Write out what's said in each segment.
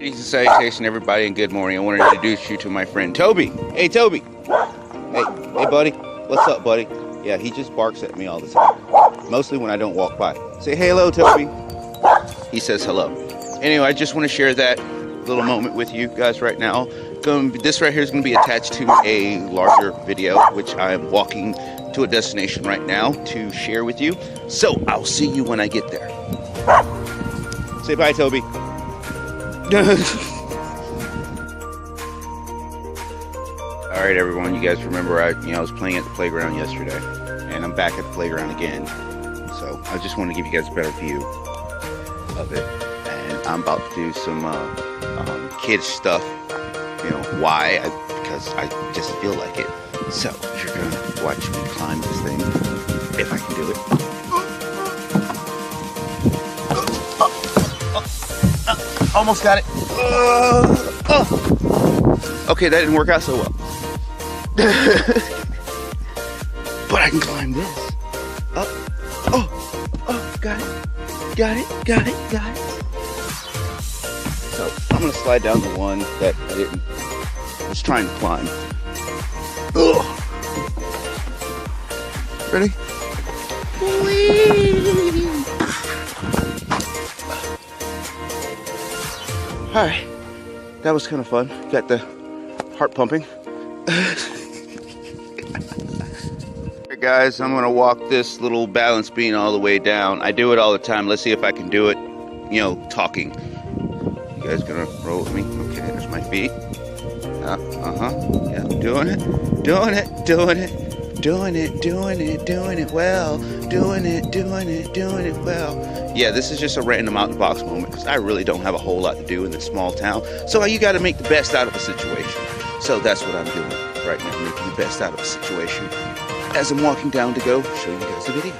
Greetings and salutation, everybody, and good morning. I want to introduce you to my friend Toby. Hey, Toby. Hey, buddy. What's up, buddy? Yeah, he just barks at me all the time. Mostly when I don't walk by. Say hello, Toby. He says hello. Anyway, I just want to share that little moment with you guys right now. This right here is going to be attached to a larger video, which I am walking to a destination right now to share with you. So I'll see you when I get there. Say bye, Toby. Alright, everyone, you guys remember I was playing at the playground yesterday, and I'm back at the playground again. So I just want to give you guys a better view of it, and I'm about to do some kid stuff. Why? Because I just feel like it. So you're gonna watch me climb this thing, if I can do it. Almost got it. Okay, that didn't work out so well. But I can climb this. Up. Oh, got it. So I'm gonna slide down the one that I was trying to climb. Ugh. Ready? Whee! Alright, that was kind of fun. Got the heart pumping. Alright guys, I'm going to walk this little balance beam all the way down. I do it all the time. Let's see if I can do it, talking. You guys gonna roll with me? Okay, there's my feet. Yeah, doing it well. Doing it well. Yeah, this is just a random out the box moment because I really don't have a whole lot to do in this small town. So you got to make the best out of a situation. So that's what I'm doing right now, making the best out of a situation as I'm walking down to go show you guys a video.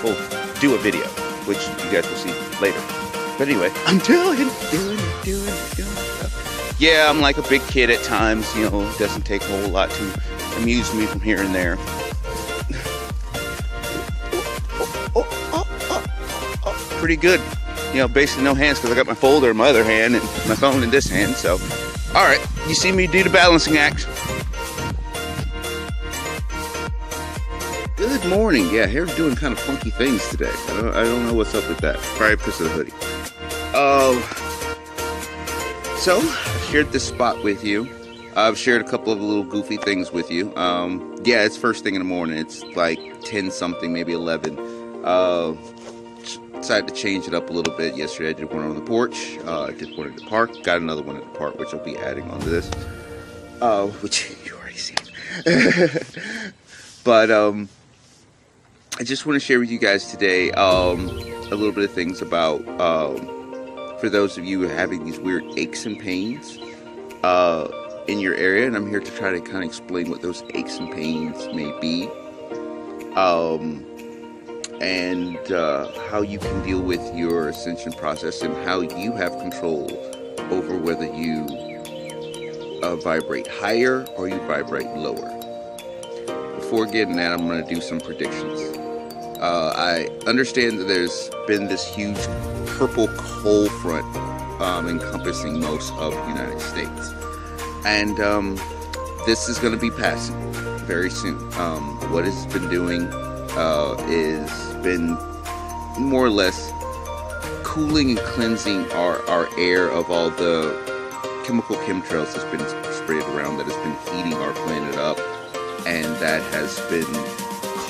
Well, do a video, which you guys will see later. But anyway, I'm doing it. Yeah, I'm like a big kid at times, it doesn't take a whole lot to amuse me from here and there. Pretty good. Basically no hands because I got my folder in my other hand and my phone in this hand, so. Alright, you see me do the balancing act. Good morning. Yeah, hair's doing kind of funky things today. I don't know what's up with that. Probably because of the hoodie. So, I've shared this spot with you. I've shared a couple of little goofy things with you. Yeah, it's first thing in the morning. It's like 10 something, maybe 11. Decided to change it up a little bit. Yesterday I did one on the porch. I did one at the park. Got another one at the park, which I'll be adding onto this. Which you already seen. But, I just want to share with you guys today a little bit of things about for those of you having these weird aches and pains in your area, and I'm here to try to kind of explain what those aches and pains may be, and how you can deal with your ascension process and how you have control over whether you vibrate higher or you vibrate lower. Before getting that, I'm going to do some predictions. I understand that there's been this huge purple cold front encompassing most of the United States. And this is going to be passing very soon. What it's been doing is been more or less cooling and cleansing our air of all the chemical chemtrails that's been sprayed around, that has been heating our planet up, and that has been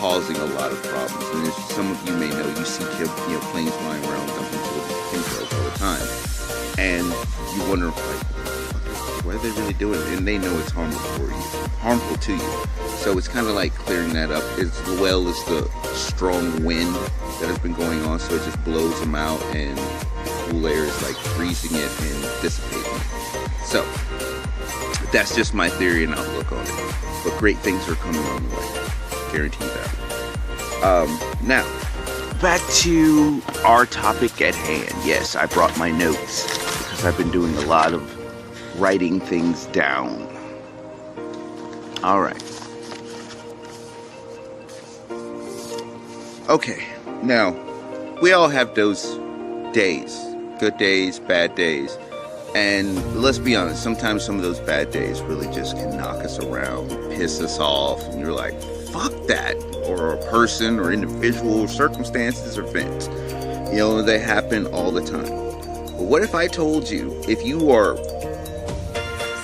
causing a lot of problems. And as some of you may know, you see planes flying around dumping chemtrails all the time, and you wonder, like, what are they really doing? And they know it's harmful to you. So it's kind of like clearing that up, as well as the strong wind that has been going on. So it just blows them out, and the cool air is like freezing it and dissipating it. So that's just my theory and outlook on it. But great things are coming on the way. Guarantee that. Now, back to our topic at hand. Yes, I brought my notes because I've been doing a lot of writing things down. Alright. Okay, now, we all have those days good days, bad days. And let's be honest, sometimes some of those bad days really just can knock us around, piss us off, and you're like, fuck that. Or a person or individual, circumstances or events. You know, they happen all the time. But what if I told you, if you are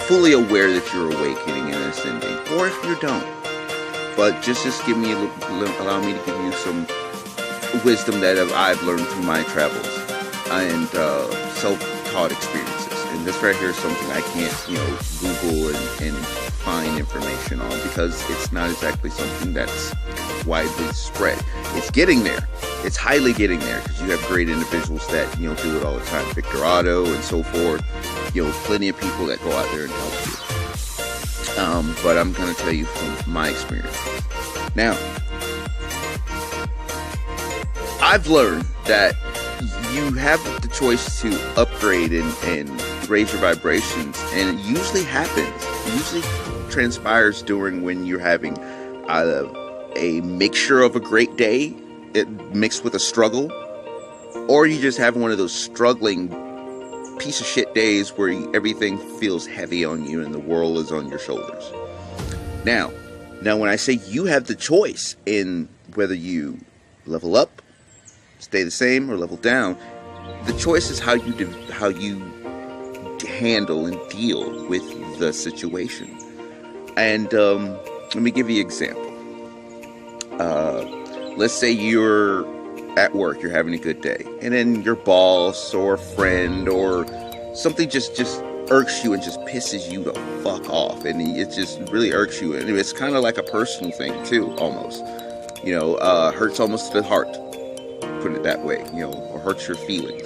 fully aware that you're awakening and ascending, or if you don't, but just give me, allow me to give you some wisdom that I've learned through my travels and self-taught experiences. And this right here is something I can't, Google and find information on, because it's not exactly something that's widely spread. It's getting there. It's highly getting there, because you have great individuals that, do it all the time. Victor Otto and so forth. Plenty of people that go out there and help you. But I'm going to tell you from my experience. Now, I've learned that you have the choice to upgrade and raise your vibrations, and it usually happens. It usually transpires during when you're having a mixture of a great day mixed with a struggle, or you just have one of those struggling piece of shit days where everything feels heavy on you and the world is on your shoulders. Now when I say you have the choice in whether you level up, stay the same, or level down, the choice is how you handle and deal with the situation. And let me give you an example. Let's say you're at work, you're having a good day, and then your boss or a friend or something just irks you and just pisses you the fuck off, and it just really irks you, and it's kind of like a personal thing too, almost. Hurts almost to the heart, put it that way, or hurts your feelings.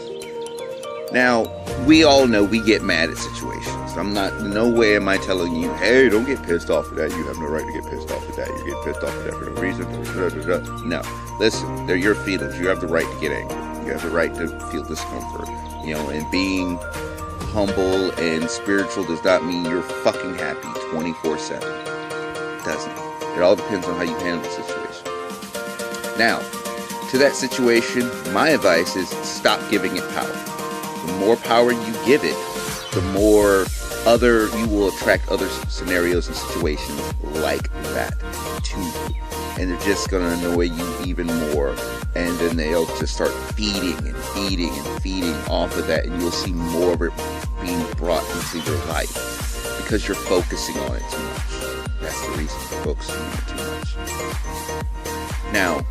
Now, we all know we get mad at situations. No way am I telling you, hey, don't get pissed off at that. You have no right to get pissed off at that. You get pissed off at that for no reason. No, listen, they're your feelings. You have the right to get angry. You have the right to feel discomfort. And being humble and spiritual does not mean you're fucking happy 24/7. It doesn't. It all depends on how you handle the situation. Now, to that situation, my advice is stop giving it power. The more power you give it, the more you will attract other scenarios and situations like that to you. And they're just going to annoy you even more. And then they'll just start feeding off of that. And you'll see more of it being brought into your life because you're focusing on it too much. That's the reason you're focusing on it too much. Now,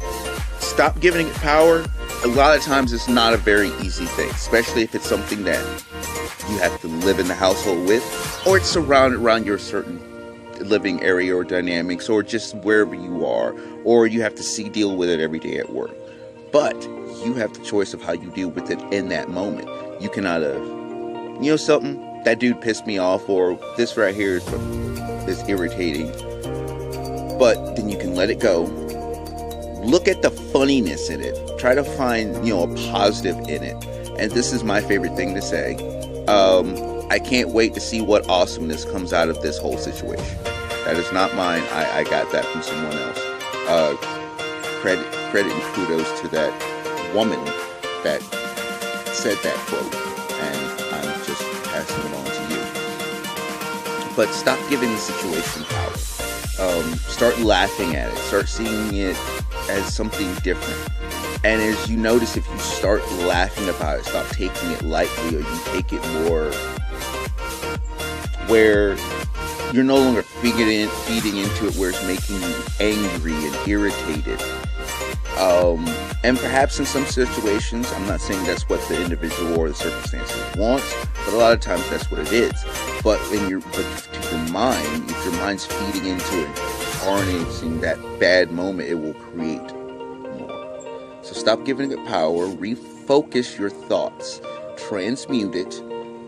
stop giving it power. A lot of times it's not a very easy thing, especially if it's something that you have to live in the household with, or it's surrounded around your certain living area or dynamics, or just wherever you are, or you have to deal with it every day at work. But you have the choice of how you deal with it in that moment. You can either, something, that dude pissed me off, or this right here is irritating, but then you can let it go. Look at the funniness in it. Try to find, a positive in it. And this is my favorite thing to say. I can't wait to see what awesomeness comes out of this whole situation. That is not mine. I got that from someone else. Credit and kudos to that woman that said that quote. And I'm just passing it on to you. But stop giving the situation power. Start laughing at it. Start seeing it as something different. And as you notice, if you start laughing about it, stop taking it lightly, or you take it more where you're no longer feeding into it, where it's making you angry and irritated. And perhaps in some situations, I'm not saying that's what the individual or the circumstances wants, but a lot of times that's what it is. But to your mind, if your mind's feeding into it, harnessing that bad moment, it will create more. So stop giving it power, refocus your thoughts, transmute it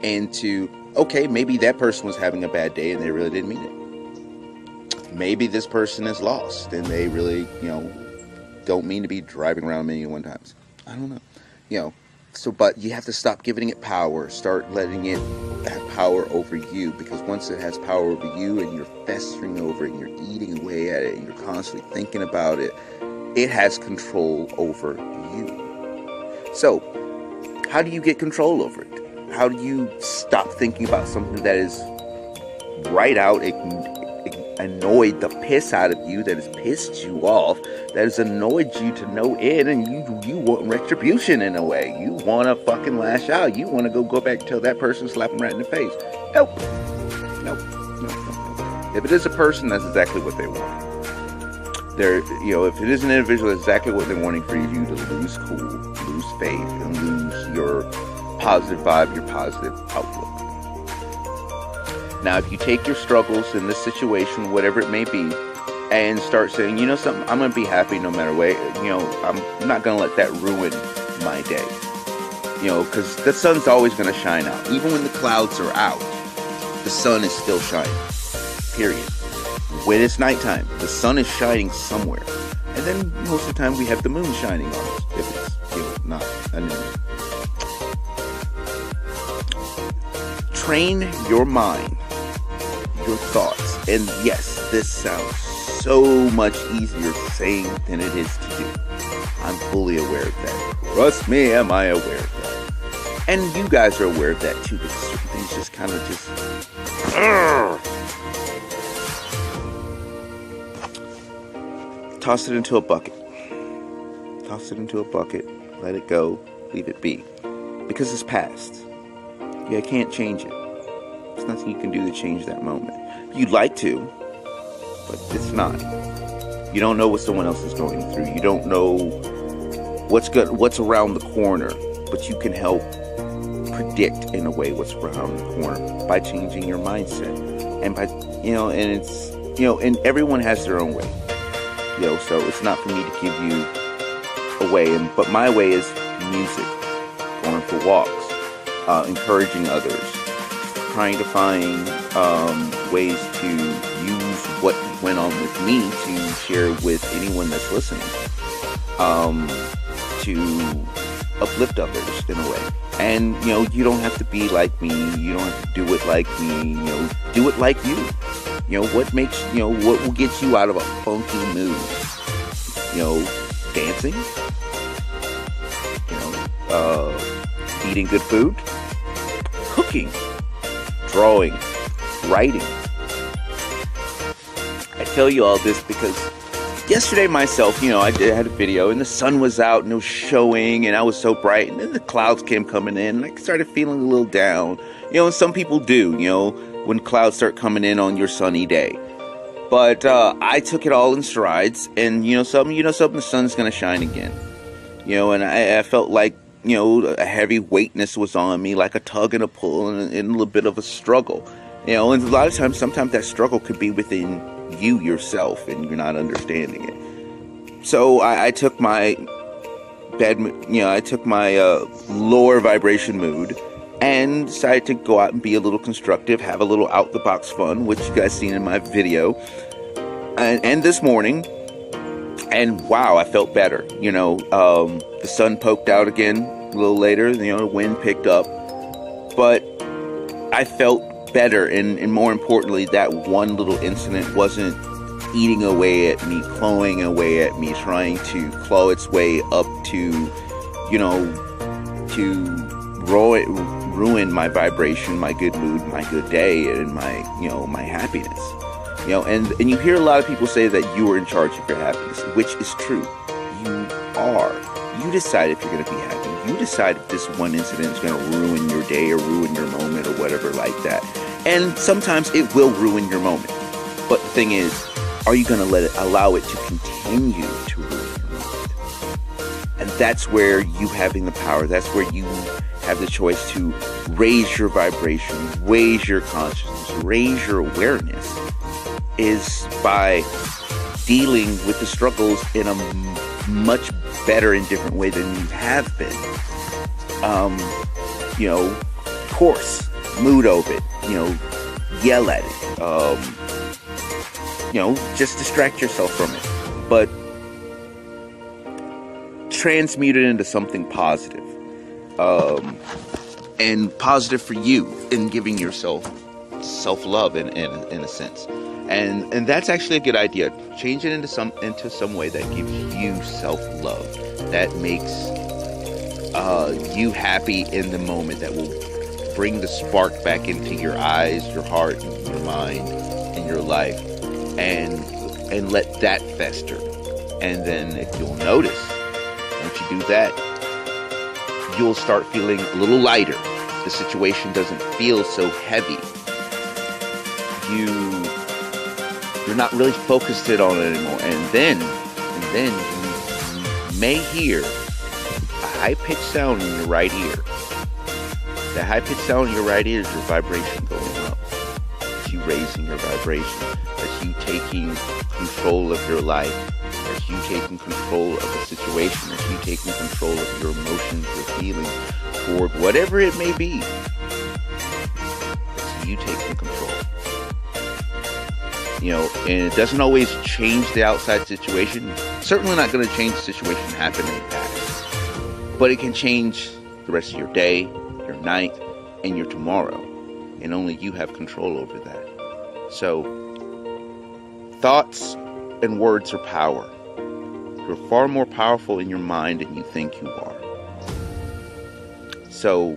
into, okay, maybe that person was having a bad day and they really didn't mean it. Maybe this person is lost and they really, don't mean to be driving around a million one times. I don't know. But you have to stop giving it power. Start letting it have power over you, because once it has power over you and you're festering over it and you're eating away at it and you're constantly thinking about it, it has control over you. So, how do you get control over it? How do you stop thinking about something that is right out, annoyed the piss out of you, that has pissed you off, that has annoyed you to no end, and you want retribution in a way. You want to fucking lash out. You want to go back and tell that person, slap them right in the face. Nope. Nope. If it is a person, that's exactly what they want. If it is an individual, that's exactly what they're wanting for you to lose cool, lose faith, and lose your positive vibe, your positive outlook. Now, if you take your struggles in this situation, whatever it may be, and start saying, you know something, I'm going to be happy no matter what, I'm not going to let that ruin my day. Because the sun's always going to shine out. Even when the clouds are out, the sun is still shining. Period. When it's nighttime, the sun is shining somewhere. And then most of the time we have the moon shining on us. If it's, not an moon. Train your mind, your thoughts. And yes, this sounds so much easier saying than it is to do. I'm fully aware of that. Trust me, am I aware of that. And you guys are aware of that too, because certain things just kind of just... Toss it into a bucket. Toss it into a bucket. Let it go. Leave it be. Because it's past. You can't change it. There's nothing you can do to change that moment. You'd like to, but it's not. You don't know what someone else is going through. You don't know what's around the corner, but you can help predict in a way what's around the corner by changing your mindset. And by and it's and everyone has their own way. So it's not for me to give you a way, but my way is music, going for walks, encouraging others, trying to find ways to use what went on with me to share with anyone that's listening, to uplift others in a way. And you don't have to be like me, you don't have to do it like me, do it like you. What makes, what will get you out of a funky mood? Dancing, eating good food, cooking, drawing, writing. I tell you all this because yesterday myself, I had a video and the sun was out and it was showing and I was so bright, and then the clouds came coming in and I started feeling a little down. And some people do, when clouds start coming in on your sunny day. But I took it all in strides, and something, the sun's gonna shine again. And I felt like a heavy weightness was on me, like a tug and a pull, and a little bit of a struggle. And a lot of times, sometimes that struggle could be within you yourself, and you're not understanding it. So I took my lower vibration mood, and decided to go out and be a little constructive, have a little out-the-box fun, which you guys seen in my video. And this morning, and wow, I felt better. The sun poked out again a little later, the wind picked up. But I felt better, and more importantly, that one little incident wasn't eating away at me, clawing away at me, trying to claw its way up to, ruin my vibration, my good mood, my good day, and my my happiness. And you hear a lot of people say that you are in charge of your happiness, which is true. You are. You decide if you're going to be happy. You decide if this one incident is going to ruin your day or ruin your moment or whatever like that. And sometimes it will ruin your moment. But the thing is, are you going to allow it to continue to ruin your moment? And that's where you having the power, that's where you have the choice to raise your vibration, raise your consciousness, raise your awareness, is by dealing with the struggles in a much better and different way than you have been. Course, mood over it, yell at it, just distract yourself from it, but transmute it into something positive. And positive for you in giving yourself self-love in a sense. And that's actually a good idea. Change it into some way that gives you self-love, that makes you happy in the moment, that will bring the spark back into your eyes, your heart, and your mind, and your life, and let that fester. And then if you'll notice, once you do that, you'll start feeling a little lighter. The situation doesn't feel so heavy. You're not really focused on it anymore. And then you may hear a high-pitched sound in your right ear. The high-pitched sound in your right ear is your vibration going up. It's you raising your vibration. That's you taking control of your life. That's you taking control of the situation. That's you taking control of your emotions, your feelings, toward whatever it may be. It's you taking control. And it doesn't always change the outside situation. It's certainly not going to change the situation happening in the past. But it can change the rest of your day, your night, and your tomorrow. And only you have control over that. So, thoughts and words are power. You're far more powerful in your mind than you think you are. So,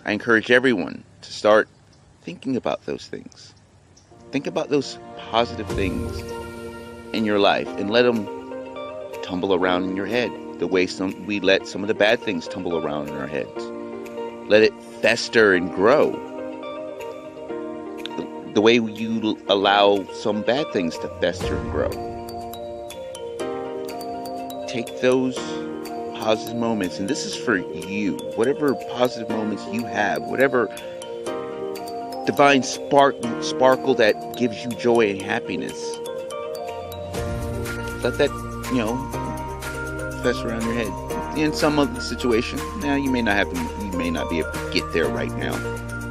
I encourage everyone to start thinking about those things. Think about those positive things in your life and let them tumble around in your head the way we let some of the bad things tumble around in our heads. Let it fester and grow the way you allow some bad things to fester and grow. Take those positive moments, and this is for you, whatever positive moments you have, whatever divine sparkle that gives you joy and happiness, let that fester around your head. In some of the situation, now you may not be able to get there right now,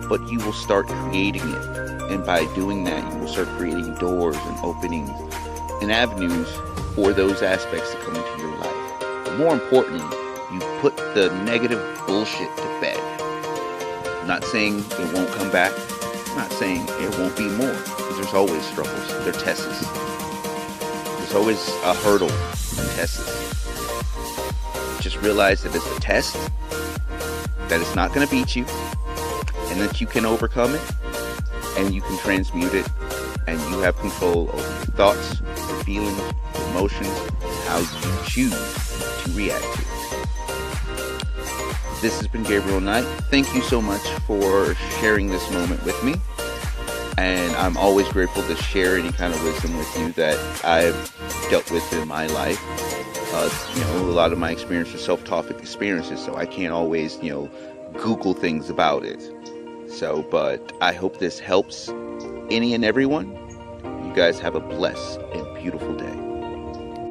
but you will start creating it. And by doing that, you will start creating doors and openings and avenues for those aspects to come into your life. But more importantly, you put the negative bullshit to bed. I'm not saying it won't come back. I'm not saying it won't be more, because there's always struggles. There are tests. There's always a hurdle and tests. Just realize that it's a test, that it's not going to beat you, and that you can overcome it, and you can transmute it, and you have control over your thoughts, your feelings, your emotions, how you choose to react to it. This has been Gabriel Knight. Thank you so much for sharing this moment with me. And I'm always grateful to share any kind of wisdom with you that I've dealt with in my life. A lot of my experiences are self-taught experiences, so I can't always, Google things about it. So, but I hope this helps any and everyone. You guys have a blessed and beautiful day.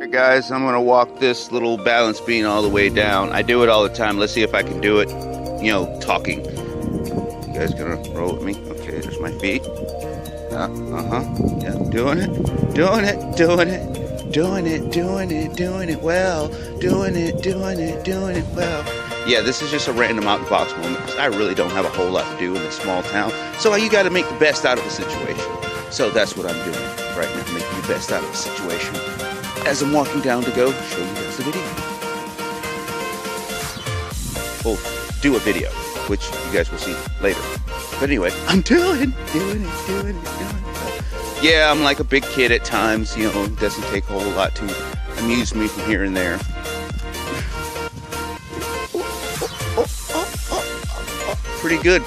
Hey guys, I'm going to walk this little balance beam all the way down. I do it all the time. Let's see if I can do it, talking. You guys going to roll with me? Okay, there's my feet. Yeah, doing it well. Doing it well. Yeah, this is just a random out the box moment, because I really don't have a whole lot to do in this small town. So you got to make the best out of the situation. So that's what I'm doing right now, making the best out of the situation as I'm walking down to go show you guys the video. Well, do a video, which you guys will see later. But anyway, I'm doing it. Yeah, I'm like a big kid at times, it doesn't take a whole lot to amuse me from here and there. Pretty good,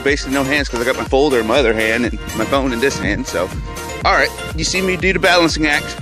basically no hands, because I got my folder in my other hand and my phone in this hand, so. Alright, you see me do the balancing act.